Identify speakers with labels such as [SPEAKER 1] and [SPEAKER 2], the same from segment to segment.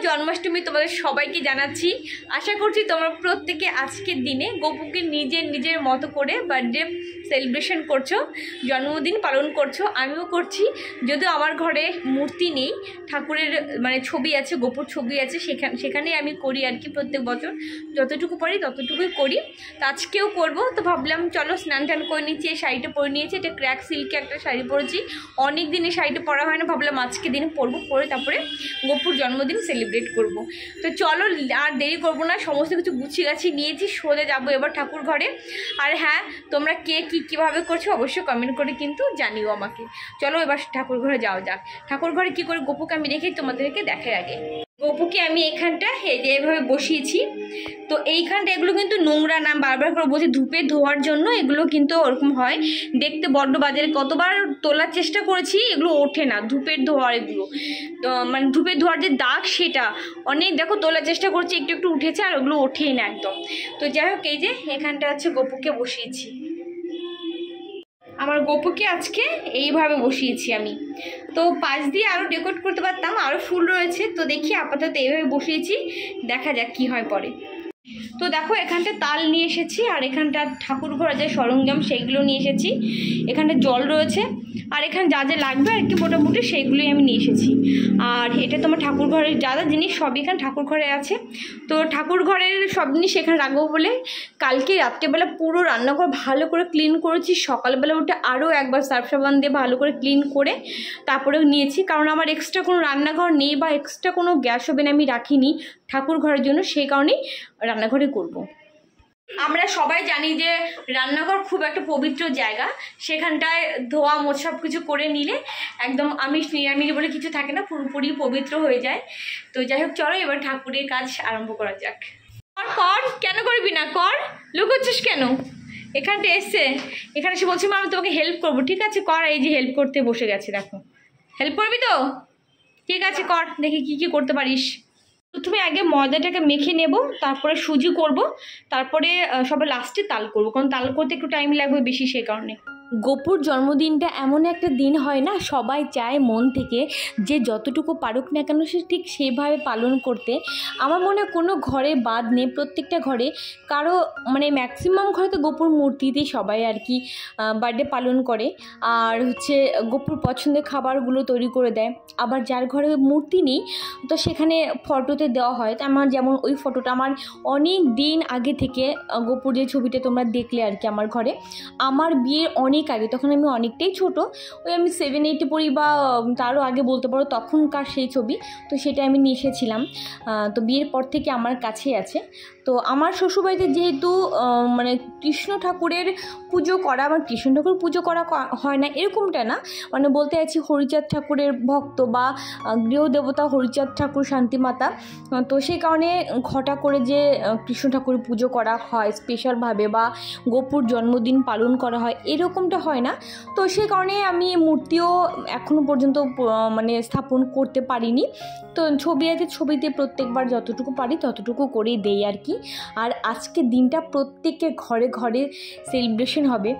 [SPEAKER 1] জন্মাষ্টমী তোমাদের সবাইকে জানাচ্ছি। আশা করছি তোমরা প্রত্যেকে আজকের দিনে গোপুকে নিজের মতো করে বার্থডে সেলিব্রেশন করছো, জন্মদিন পালন করছো। আমিও করছি, যদিও আমার ঘরে মূর্তি নেই, ঠাকুরের মানে ছবি আছে, গোপুর ছবি আছে, সেখানেই আমি করি আর কি। প্রত্যেক বছর যতটুকু পারি ততটুকুই করি। তো আজকেও করবো, তো ভাবলাম চলো স্নান টান করে নিচ্ছি। এই শাড়িটা পরে নিয়েছি, এটা ক্র্যাক সিল্কে একটা শাড়ি পরেছি, অনেক দিন এই শাড়িটা পরা হয় না, ভাবলাম আজকে দিনে পরবো, পরে তারপরে গোপুর জন্মদিন সেলিব্রেট করব। তো চলো আর দেরি করবো না, সমস্ত কিছু গুছিয়ে গাছি নিয়েছি, সোজা যাবো এবার ঠাকুর ঘরে। আর হ্যাঁ, তোমরা কে কীভাবে করছো অবশ্যই কমেন্ট করে কিন্তু জানিও আমাকে। চলো এবার ঠাকুর ঘরে যাওয়া যাক। ঠাকুর ঘরে কী করে গোপুকে আমি রেখে তোমাদেরকে দেখাই আগে। গোপুকে আমি এখানটা এভাবে বসিয়েছি। তো এইখানটা এগুলো কিন্তু নোংরা না, বারবার করে বলছি ধূপে ধোয়ার জন্য, এগুলো কিন্তু ওরকম হয় দেখতে বড্ড বাজারে। কতবার তোলার চেষ্টা করেছি, এগুলো ওঠে না, ধূপের ধোয়ার এগুলো। তো মানে ধূপের ধোয়ার যে দাগ সেটা অনেক, দেখো তোলার চেষ্টা করছি, একটু উঠেছে, আর ওগুলো ওঠেই না একদম। তো যাই হোক, এই যে এখানটা হচ্ছে গোপুকে বসিয়েছি। আমার গোপুকে আজকে এইভাবে বসিয়েছি আমি। তো পাশ দিয়ে আরও ডেকোরেট করতে পারতাম, আরও ফুল রয়েছে, তো দেখি আপাতত এইভাবে বসিয়েছি, দেখা যাক কী হয় পরে। তো দেখো এখানটা তাল নিয়ে এসেছি, আর এখানটা ঠাকুর ঘরে যে সরঞ্জাম সেইগুলো নিয়ে এসেছি। এখানটা জল রয়েছে, আর এখানে যা যা লাগবে আর কি মোটামুটি সেইগুলোই আমি নিয়ে এসেছি। আর এটা তোমার ঠাকুর ঘরের যা যা জিনিস সবই এখানে ঠাকুর ঘরে আছে। তো ঠাকুর ঘরের সব জিনিস এখানে রাখবো বলে কালকে রাত্রেবেলা পুরো রান্নাঘর ভালো করে ক্লিন করেছি। সকালবেলা উঠে আরও একবার সার্ফ সাবান দিয়ে ভালো করে ক্লিন করে তারপরেও নিয়েছি, কারণ আমার এক্সট্রা কোনো রান্নাঘর নেই বা এক্সট্রা কোনো গ্যাস ওভেন আমি রাখিনি ঠাকুর ঘরের জন্য, সেই কারণেই রান্নাঘরে করব। আমরা সবাই জানি যে রান্নাঘর খুব একটা পবিত্র জায়গা, সেখানটায় ধোয়া মোছা সব কিছু করে নিলে একদম আমিষ নিরামিষ বলে কিছু থাকে না, পুরোপুরি পবিত্র হয়ে যায়। তো যাই হোক, চলো এবার ঠাকুরের কাজ আরম্ভ করা যাক। কর, কেন করবি না, কর, লুকোচ্ছিস কেন? এখানটা এসছে, এখানে এসে বলছি মা আমি তোমাকে হেল্প করবো, ঠিক আছে কর। এই যে হেল্প করতে বসে গেছে, দেখো। হেল্প করবি তো? ঠিক আছে কর, দেখি কি করতে পারিস। প্রথমে আগে ময়দাটাকে মেখে নেব, তারপরে সুজি করব, তারপরে সবার লাস্টে তাল করব, কারণ তাল করতে একটু টাইম লাগবে বেশি, সেই কারণে। গোপুর জন্মদিনটা এমন একটা দিন হয় না, সবাই চায় মন থেকে যে যতটুকু পারুক না কেন সে ঠিক সেভাবে পালন করতে। আমার মনে হয় কোনো ঘরে বাদ নেই, প্রত্যেকটা ঘরে কারো মানে ম্যাক্সিমাম ঘরে তো গোপুর মূর্তিতেই সবাই আর কি বার্থডে পালন করে, আর হচ্ছে গোপুর পছন্দের খাবারগুলো তৈরি করে দেয়। আবার যার ঘরে মূর্তি নেই তো সেখানে ফটোতে দেওয়া হয়। তো আমার যেমন ওই ফটোটা আমার অনেক দিন আগে থেকে, গোপুর যে ছবিটা তোমরা দেখলে আর কি আমার ঘরে, আমার বিয়ের অনেক আগে, তখন আমি অনেকটাই ছোট, ওই আমি 7-8 পড়ি বা তারও আগে বলতে পারো, তখনকার সেই ছবি। তো সেটা আমি নিয়ে এসেছিলাম। তো বিয়ের পর থেকে আমার কাছেই আছে। তো আমার শ্বশুরবাড়িতে যেহেতু মানে কৃষ্ণ ঠাকুরের পুজো করা, আমার কৃষ্ণ ঠাকুর পুজো করা হয় না এরকমটা না, মানে বলতে চাইছি হরিচাঁদ ঠাকুরের ভক্ত বা গৃহদেবতা হরিচাঁদ ঠাকুর শান্তিমাতা। তো সেই কারণে ঘটা করে যে কৃষ্ণ ঠাকুরের পুজো করা হয় স্পেশালভাবে, বা গোপুর জন্মদিন পালন করা হয় এরকমটা হয় না। তো সেই কারণে আমি মূর্তিও এখনও পর্যন্ত মানে স্থাপন করতে পারিনি। তো ছবি আছে, ছবিতে প্রত্যেকবার যতটুকু পারি ততটুকু করেই দেই আর কি। আর আজকের দিনটা প্রত্যেকের ঘরে ঘরে সেলিব্রেশন হবে।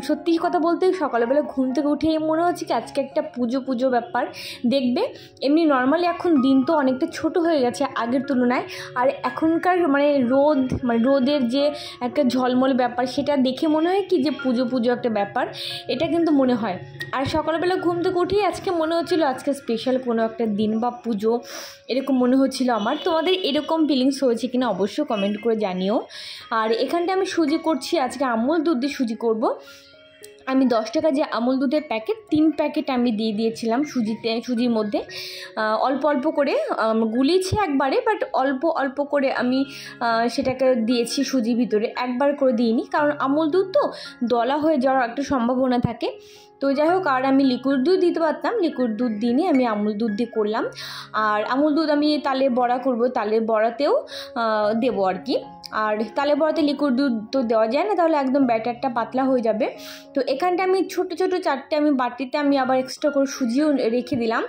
[SPEAKER 1] সত্যি কথা বলতে সকালবেলা ঘুম থেকে উঠে মনে হচ্ছে কি আজকে একটা পুজো ব্যাপার। দেখবে এমনি নর্মালি এখন দিন তো অনেকটা ছোট হয়ে গেছে আগের তুলনায়, আর এখনকার মানে রোদের যে একটা ঝলমল ব্যাপার সেটা দেখে মনে হয় কি যে পুজো একটা ব্যাপার, এটা কিন্তু মনে হয়। আর সকালবেলা ঘুম থেকে উঠেই আজকে মনে হচ্ছিলো আজকে স্পেশাল কোনো একটা দিন বা পুজো, এরকম মনে হচ্ছিলো আমার। তোমাদের এরকম ফিলিংস হয়েছে কিনা অবশ্যই কমেন্ট করে জানিও। আর এখানটা আমি সুজি করছি, আজকে আমুল দুধ দিয়ে সুজি করব। আমি 10 টাকা যে আমুল দুধের প্যাকেট 3 প্যাকেট আমি দিয়ে দিয়েছিলাম সুজির মধ্যে, অল্প অল্প করে গুলিয়েছি একবারে, বাট অল্প করে আমি সেটাকে দিয়েছি সুজির ভিতরে, একবার করে দিইনি, কারণ আমুল দুধ তো দলা হয়ে যাওয়ার একটা সম্ভাবনা থাকে। তো যাই হোক, আর আমি লিকুইড দুধ দিতে পারতাম, লিকুইড দুধ দিইনি, আমি আমুল দুধ দিয়ে করলাম। আর আমুল দুধ আমি তালের বড়া করব, তালের বড়াতেও দেবো আর কি। আর তালের বড়াতে লিকুইড দুধ তো দেওয়া যায় না, তাহলে একদম ব্যাটারটা পাতলা হয়ে যাবে। তো এখানটা আমি ছোট 4টে আমি বাটিতে আমি আবার এক্সট্রা করে সুজিও রেখে দিলাম।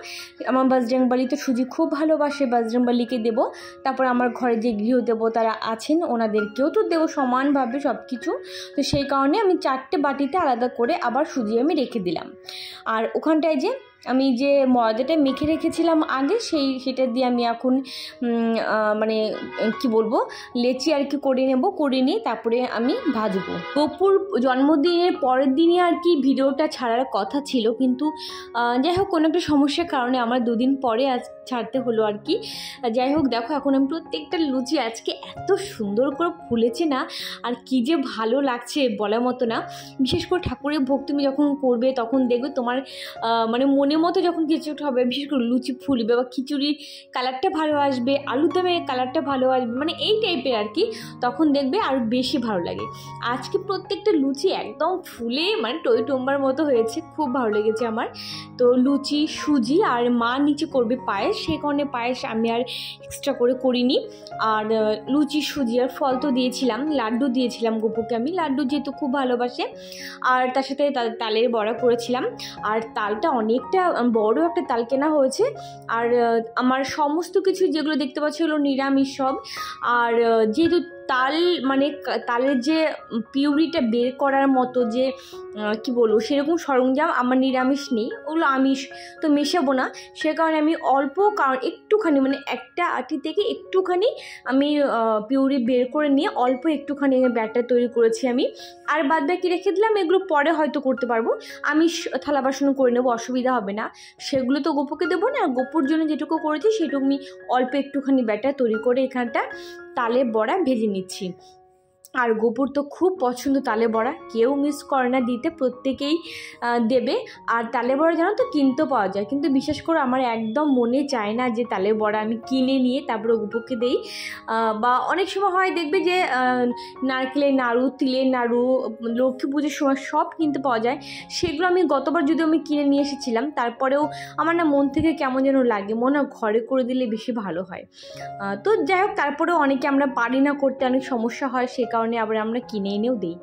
[SPEAKER 1] আমার বজরংবলী তো সুজি খুব ভালোবাসে, বজরংবলীকে দেবো, তারপর আমার ঘরে যে গৃহদেবতারা আছেন ওনাদেরকেও তো দেবো সমানভাবে সব কিছু। তো সেই কারণে আমি 4টে বাটিতে আলাদা করে আবার সুজি আমি রেখে দিলাম। আর ওখানটায় যে আমি যে ময়দাটা মেখে রেখেছিলাম আগে সেটা দিয়ে আমি এখন মানে কি বলবো লেচি আর কি করে নেব, করে নিয়ে তারপরে আমি ভাজবো। গপুর জন্মদিনের পরের দিনই আর কি ভিডিওটা ছাড়ার কথা ছিল, কিন্তু যাই হোক কোনো একটা সমস্যার কারণে আমার 2 দিন পরে আজ ছাড়তে হলো আর কি। যাই হোক দেখো এখন আমি প্রত্যেকটা লুচি আজকে এত সুন্দর করে ফুলেছে না, আর কি যে ভালো লাগছে বলার মতো না। বিশেষ করে ঠাকুরের ভোগ তুমি যখন করবে তখন দেখবে তোমার মানে মনের মতো যখন কিছুটা হবে, বিশেষ করে লুচি ফুলবে বা খিচুড়ির কালারটা ভালো আসবে, আলুর দমের কালারটা ভালো আসবে, মানে এই টাইপের আর কি, তখন দেখবে আরও বেশি ভালো লাগে। আজকে প্রত্যেকটা লুচি একদম ফুলে মানে টইটম্বার মতো হয়েছে, খুব ভালো লেগেছে আমার। তো লুচি, সুজি আর মা নিচে করবে পায়েস, সেই কারণে পায়েস আমি আর এক্সট্রা করে করিনি। আর লুচি, সুজি আর ফল তো দিয়েছিলাম, লাড্ডু দিয়েছিলাম গপুকে আমি, লাড্ডু যেহেতু খুব ভালোবাসে। আর তার সাথে তালের বড়া করেছিলাম, আর তালটা অনেকটা বড় একটা তাল কেনা হয়েছে। আর আমার সমস্ত কিছু যেগুলো দেখতে পাচ্ছি হলো নিরামিষ সব। আর যেহেতু তাল মানে তালের যে পিউরিটা বের করার মতো যে কি বলবো সেরকম সরঞ্জাম আমার নিরামিষ নেই, ওগুলো আমিষ তো মেশাবো না, সে কারণে আমি অল্প কারণ একটুখানি মানে একটা আটি থেকে একটুখানি আমি পিউরি বের করে নিয়ে অল্প একটুখানি ব্যাটার তৈরি করেছি আমি। আর বাদ বাকি রেখে দিলাম, এগুলো পরে হয়তো করতে পারবো, আমি থালা বাসন করে নেবো, অসুবিধা হবে না। সেগুলো তো গপুকে দেবো না, গপুর জন্য যেটুকু করেছি সেটুকু আমি অল্প একটুখানি ব্যাটার তৈরি করে এখানটা তালে বড়া ভেজে নিচ্ছি। আর গপুর তো খুব পছন্দ তালে বড়া, কেউ মিস করে না দিতে, প্রত্যেকেই দেবে। আর তালে বড়া জানো তো কিনতেও পাওয়া যায়, কিন্তু বিশেষ করে আমার একদম মনে চায় না যে তালে বড়া আমি কিনে নিয়ে তারপরে গপুকে দেই। বা অনেক সময় হয় দেখবে যে নারকেলের নাড়ু, তিলের নাড়ু লক্ষ্মী পুজোর সময় সব কিনতে পাওয়া যায়, সেগুলো আমি গতবার যদিও আমি কিনে নিয়ে এসেছিলাম, তারপরেও আমার না মন থেকে কেমন যেন লাগে, মনে হয় ঘরে করে দিলে বেশি ভালো হয়। তো যাই হোক তারপরেও অনেকে আমরা পারি না করতে, অনেক সমস্যা হয়, সে কারণে আবার আমরা কিনে এনেও দিই।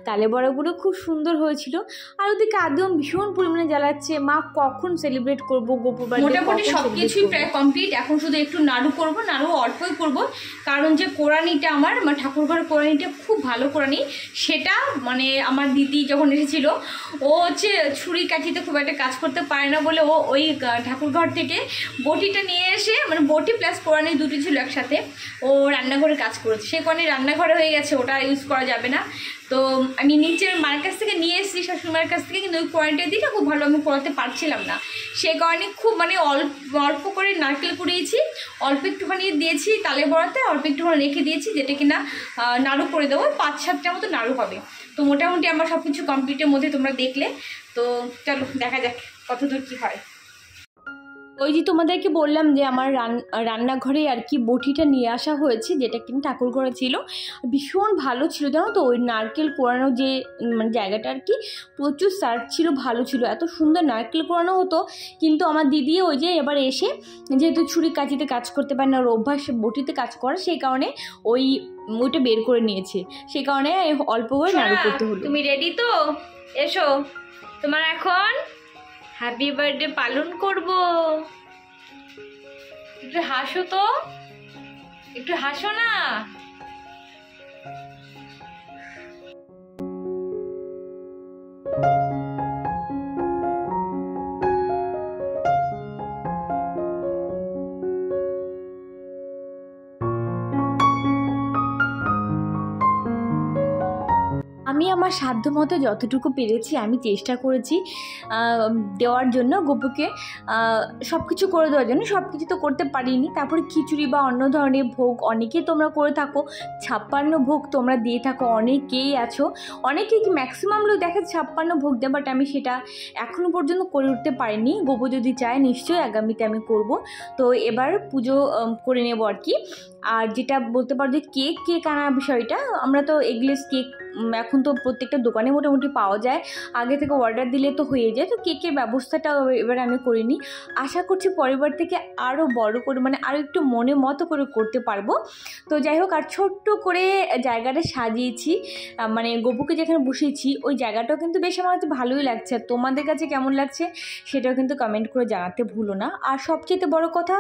[SPEAKER 1] তালে বড়াগুলো খুব সুন্দর হয়েছিল। আর ওদিকে আদম ভীষণ পরিমাণে জ্বালাচ্ছে, মা কখন সেলিব্রেট করবো গপুর বাড়িতে। মোটামুটি সব কিছুই প্রায় কমপ্লিট, এখন শুধু একটু নাড়ু করবো, নাড়ু অল্পই করবো, কারণ যে কোরআনিটা আমার ঠাকুর ঘরের কোরআনিটা খুব ভালো কোরআনি, সেটা মানে আমার দিদি যখন এসেছিল ও হচ্ছে ছুরি কাঠিতে খুব একটা কাজ করতে পারে না বলে ও ওই ঠাকুর ঘর থেকে বটিটা নিয়ে এসে, মানে বটি প্লাস কোরআনি দুটি ছিল একসাথে, ও রান্নাঘরে কাজ করেছে, সে কারণে রান্নাঘরে হয়ে গেছে, ওটা ইউজ করা যাবে না। তো আমি নিচের মার কাছ থেকে নিয়ে এসেছি, শাশুড়ি মার কাছ থেকে, কিন্তু ওই কোয়ালিটি দিটা খুব ভালো আমি করাতে পারছিলাম না, সেই কারণে খুব মানে অল্প করে নারকেল কুড়িয়েছি, অল্প একটুখানি দিয়েছি তালে বড়াতে, অল্প একটুখানি রেখে দিয়েছি, যেটা কিনা নাড়ু করে দেবো, 5-7টা মতো নাড়ু হবে। তো মোটামুটি আমার সব কিছু কমপ্লিটের মধ্যে তোমরা দেখলে, তো চলো দেখা যাক কতদূর কী হয়। ওই যে তোমাদেরকে বললাম যে আমার রান্নাঘরে আর কি বটিটা নিয়ে আসা হয়েছে, যেটা কিন্তু ঠাকুর ঘরে ছিল, ভীষণ ভালো ছিল জানো তো। ওই নারকেল কোড়ানো যে মানে জায়গাটা আর কি প্রচুর সার্ভ ছিল, ভালো ছিল, এত সুন্দর নারকেল কোড়ানো হতো। কিন্তু আমার দিদি ওই যে এবার এসে যেহেতু ছুরি কাঁচিতে কাজ করতে পারে না, ওর অভ্যাস বটিতে কাজ করা, সেই কারণে ওইটা বের করে নিয়েছে, সেই কারণে অল্প করে নাড়ু করতে হলো। তুমি রেডি তো? এসো, তোমার এখন হ্যাপি বার্থডে পালন করব। একটু হাসো তো, একটু হাসো না। আমি আমার সাধ্যমতো যতটুকু পেরেছি আমি চেষ্টা করেছি দেওয়ার জন্য গপুকে, সব কিছু করে দেওয়ার জন্য। সব কিছু তো করতে পারিনি, তারপরে খিচুড়ি বা অন্য ধরনের ভোগ অনেকেই তোমরা করে থাকো, 56 ভোগ তোমরা দিয়ে থাকো, অনেকেই আছো, অনেকেই কি ম্যাক্সিমাম লোক দেখে 56 ভোগ দেয়, বাট আমি সেটা এখনও পর্যন্ত করে উঠতে পারিনি। গপু যদি চায় নিশ্চয়ই আগামীতে আমি করব। তো এবার পুজো করে নেব আর কি। আর যেটা বলতে পারো যে কেক আনার বিষয়টা, আমরা তো এগলেস কেক এখন তো প্রত্যেকটা দোকানে মোটামুটি পাওয়া যায়, আগে থেকে অর্ডার দিলে তো হয়ে যায়, তো কেকের ব্যবস্থাটা এবার আমি করিনি। আশা করছি পরের থেকে আরও বড় করে মানে আরও একটু মনে মতো করে করতে পারবো। তো যাই হোক, আর ছোট্ট করে জায়গাটা সাজিয়েছি, মানে গপুকে যেখানে বসিয়েছি ওই জায়গাটাও কিন্তু বেশ আমার কাছে ভালোই লাগছে। আর তোমাদের কাছে কেমন লাগছে সেটাও কিন্তু কমেন্ট করে জানাতে ভুলো না। আর সবচেয়ে বড় কথা,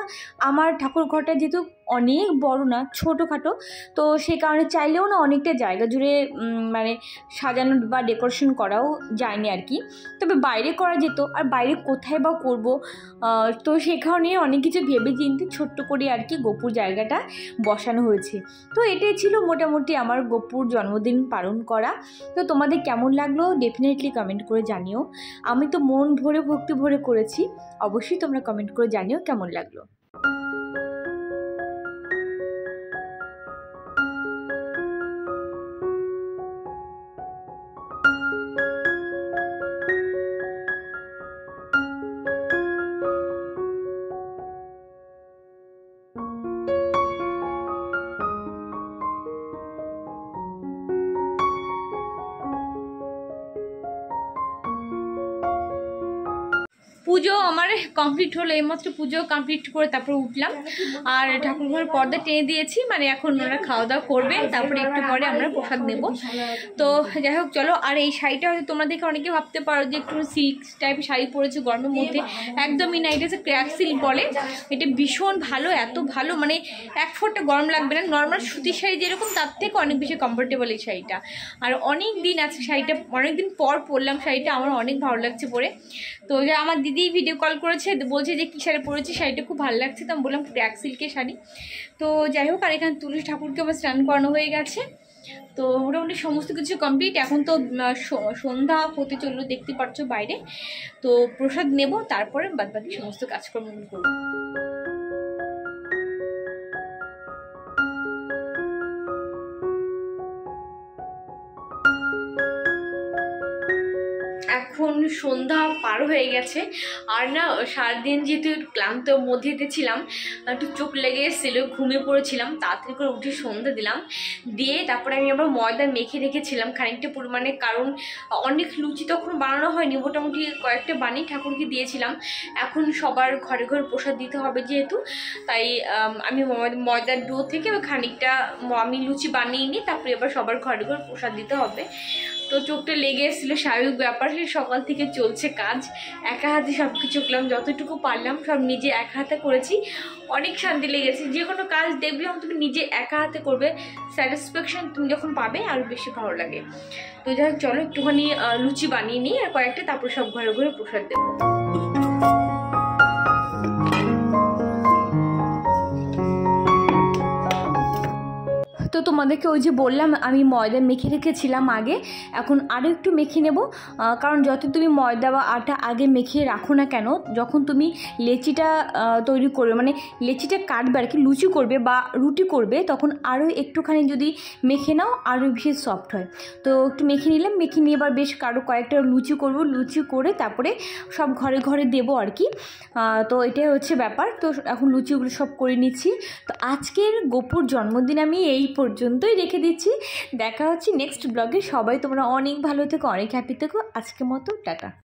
[SPEAKER 1] আমার ঠাকুর ঘরটা যেহেতু অনেক বড় না, ছোটোখাটো, তো সেই কারণে চাইলেও না অনেকটা জায়গা জুড়ে মানে সাজানো বা ডেকোরেশন করাও যায়নি আর কি। তবে বাইরে করা যেত, আর বাইরে কোথায় বা করব, তো সেখানে অনেক কিছু ভেবে চিন্তে ছোট্ট করে আর কি গপুর জায়গাটা বসানো হয়েছে। তো এটাই ছিল মোটামুটি আমার গপুর জন্মদিন পালন করা। তো তোমাদের কেমন লাগলো ডেফিনেটলি কমেন্ট করে জানিও। আমি তো মন ভরে ভক্তি ভরে করেছি, অবশ্যই তোমরা কমেন্ট করে জানিও কেমন লাগলো। পুজো আমার কমপ্লিট হলো, এইমাত্র পুজো কমপ্লিট করে তারপরে উঠলাম, আর ঠাকুরঘর পর্দা টেনে দিয়েছি, মানে এখন ওনারা খাওয়া দাওয়া করবে, তারপরে একটু পরে আমরা প্রসাদ নেব। তো যাই হোক চলো। আর এই শাড়িটা হয়তো তোমরা দেখে অনেকে ভাবতে পারো যে একটু সিল্ক টাইপের শাড়ি পরেছে গরমের মধ্যে, একদমই না, এটা হচ্ছে ক্র্যাক সিল্ক বলে। এটা ভীষণ ভালো, এত ভালো মানে এক ফোঁটা গরম লাগবে না। নর্মাল সুতির শাড়ি যেরকম তার থেকে অনেক বেশি কমফোর্টেবল এই শাড়িটা। আর অনেক দিন আছে শাড়িটা, অনেকদিন পর পরলাম শাড়িটা, আমার অনেক ভালো লাগছে পরে। তো আমার দিদি ভিডিও কল করেছে, বলছে যে কী শাড়ি পরেছি, শাড়িটা খুব ভালো লাগছে, তো আমি বললাম ক্র্যাক সিল্কের শাড়ি। তো যাই হোক, আর এখানে তুলসী ঠাকুরকে আমার স্নান করানো হয়ে গেছে। তো মোটামুটি সমস্ত কিছু কমপ্লিট। এখন তো সন্ধ্যা হতে চললো, দেখতে পাচ্ছ বাইরে। তো প্রসাদ নেব, তারপরে বাদবাকি সমস্ত কাজকর্ম করবো। এখন সন্ধ্যা পার হয়ে গেছে, আর না সারাদিন যেহেতু ক্লান্ত মধ্যে ছিলাম, একটু চোখ লেগে এসেছিল, ঘুমিয়ে পড়েছিলাম, তাড়াতাড়ি করে উঠে সন্ধ্যা দিলাম, দিয়ে তারপরে আমি আবার ময়দা মেখে রেখেছিলাম খানিকটা পরিমাণে, কারণ অনেক লুচি তখন বানানো হয়নি, মোটামুটি কয়েকটা বানিয়ে ঠাকুরকে দিয়েছিলাম। এখন সবার ঘরে ঘরে প্রসাদ দিতে হবে যেহেতু, তাই আমি ময়দার ডো থেকে খানিকটা আমি লুচি বানিয়ে নিই, তারপরে এবার সবার ঘরে ঘরে প্রসাদ দিতে হবে। তো চোখটা লেগে এসেছিলো, স্বাভাবিক ব্যাপার, সকাল থেকে চলছে কাজ, একা হাতে সব কিছু করলাম, যতটুকু পারলাম সব নিজে একা হাতে করেছি, অনেক শান্তি লেগেছে। যে কোনো কাজ দেখবে তুমি নিজে একা হাতে করবে, স্যাটিসফ্যাকশন তুমি যখন পাবে আরও বেশি ভালো লাগে। তো যাই হোক চলো, একটুখানি লুচি বানিয়ে নিই আর কয়েকটা, তারপর সব ঘরে ঘরে প্রসাদ দেবো। তো তোমাদেরকে ওই যে বললাম আমি ময়দা মেখে রেখেছিলাম আগে, এখন আরও একটু মেখে নেব, কারণ যত তুমি ময়দা বা আটা আগে মেখে রাখো না কেন, যখন তুমি লেচিটা তৈরি করবে, মানে লেচিটা কাটবে আর কি, লুচি করবে বা রুটি করবে, তখন আরও একটুখানি যদি মেখে নাও আরও বেশি সফট হয়। তো একটু মেখে নিলাম, মেখে নিয়ে এবার বেশ কয়েকটা লুচি করব, লুচি করে তারপরে সব ঘরে ঘরে দেবো আর কি। তো এটাই হচ্ছে ব্যাপার। তো এখন লুচিগুলো সব করে নিচ্ছি। তো আজকের গপুর জন্মদিন আমি এই পর্যন্তই রেখে দিচ্ছি, দেখা হচ্ছে নেক্সট ব্লগে। সবাই তোমরা অনেক ভালো থেকো, অনেক হ্যাপি থেকো। আজকের মতো টাটা।